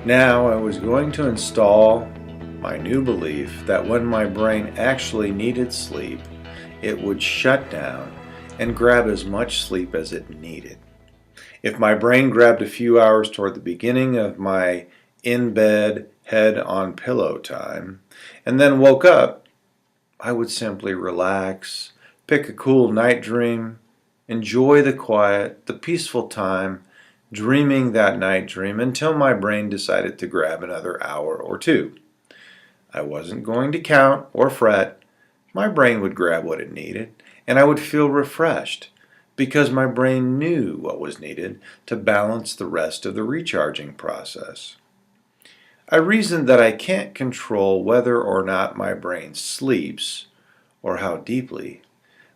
Now I was going to install my new belief that when my brain actually needed sleep, it would shut down and grab as much sleep as it needed. If my brain grabbed a few hours toward the beginning of my in-bed, head-on-pillow time, and then woke up, I would simply relax, pick a cool night dream, enjoy the quiet, the peaceful time, dreaming that night dream until my brain decided to grab another hour or two. I wasn't going to count or fret. My brain would grab what it needed, and I would feel refreshed because my brain knew what was needed to balance the rest of the recharging process. I reasoned that I can't control whether or not my brain sleeps or how deeply,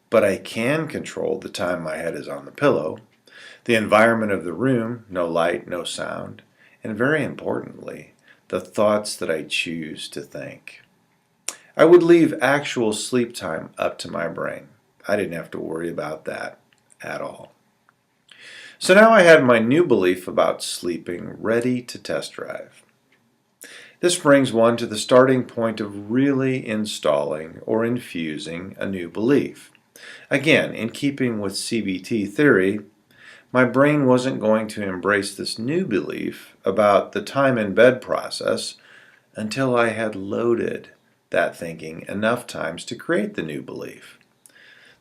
but I can control the time my head is on the pillow, the environment of the room, no light, no sound, and very importantly, the thoughts that I choose to think. I would leave actual sleep time up to my brain. I didn't have to worry about that at all. So now I had my new belief about sleeping ready to test drive. This brings one to the starting point of really installing or infusing a new belief. Again, in keeping with CBT theory, my brain wasn't going to embrace this new belief about the time in bed process until I had loaded that thinking enough times to create the new belief.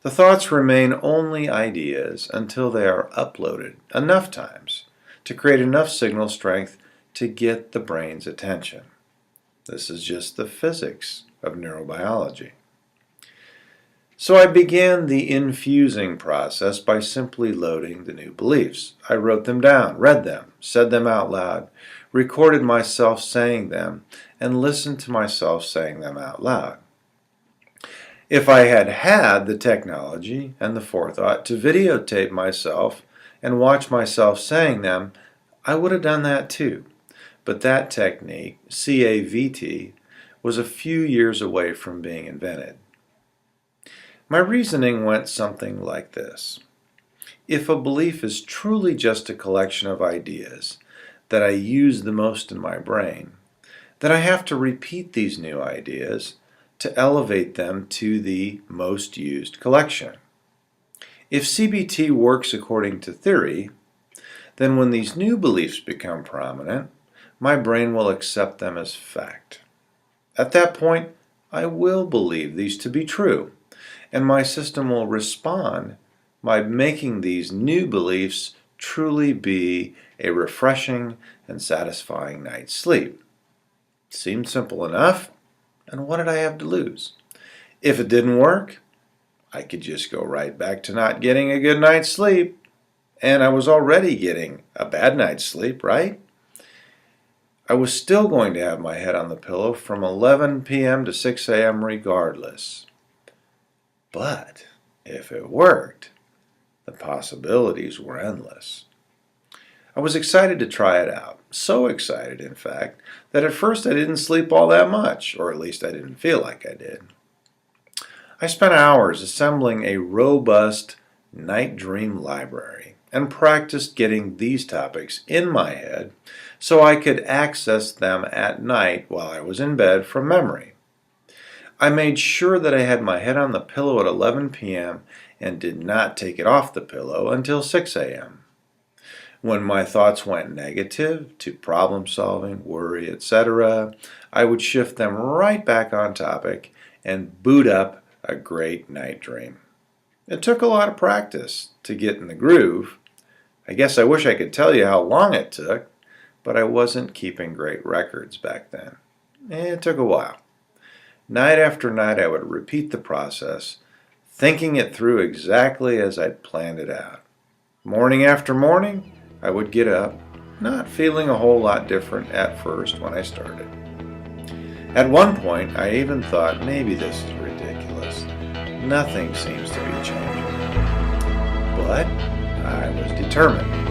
The thoughts remain only ideas until they are uploaded enough times to create enough signal strength to get the brain's attention. This is just the physics of neurobiology. So I began the infusing process by simply loading the new beliefs. I wrote them down, read them, said them out loud, recorded myself saying them, and listened to myself saying them out loud. If I had had the technology and the forethought to videotape myself and watch myself saying them, I would have done that too. But that technique, CAVT, was a few years away from being invented. My reasoning went something like this. If a belief is truly just a collection of ideas that I use the most in my brain, then I have to repeat these new ideas to elevate them to the most used collection. If CBT works according to theory, then when these new beliefs become prominent, my brain will accept them as fact. At that point, I will believe these to be true, and my system will respond by making these new beliefs truly be a refreshing and satisfying night's sleep. Seemed simple enough, and what did I have to lose? If it didn't work, I could just go right back to not getting a good night's sleep, and I was already getting a bad night's sleep, right? I was still going to have my head on the pillow from 11 p.m. to 6 a.m. regardless. But if it worked, the possibilities were endless. I was excited to try it out. So excited, in fact, that at first I didn't sleep all that much, or at least I didn't feel like I did. I spent hours assembling a robust night dream library and practiced getting these topics in my head so I could access them at night while I was in bed from memory. I made sure that I had my head on the pillow at 11 p.m. and did not take it off the pillow until 6 a.m. When my thoughts went negative to problem solving, worry, etc., I would shift them right back on topic and boot up a great night dream. It took a lot of practice to get in the groove. I guess I wish I could tell you how long it took, but I wasn't keeping great records back then. It took a while. Night after night I would repeat the process, thinking it through exactly as I'd planned it out. Morning after morning, I would get up, not feeling a whole lot different at first when I started. At one point, I even thought maybe this is ridiculous. Nothing seems to be changing. But I was determined.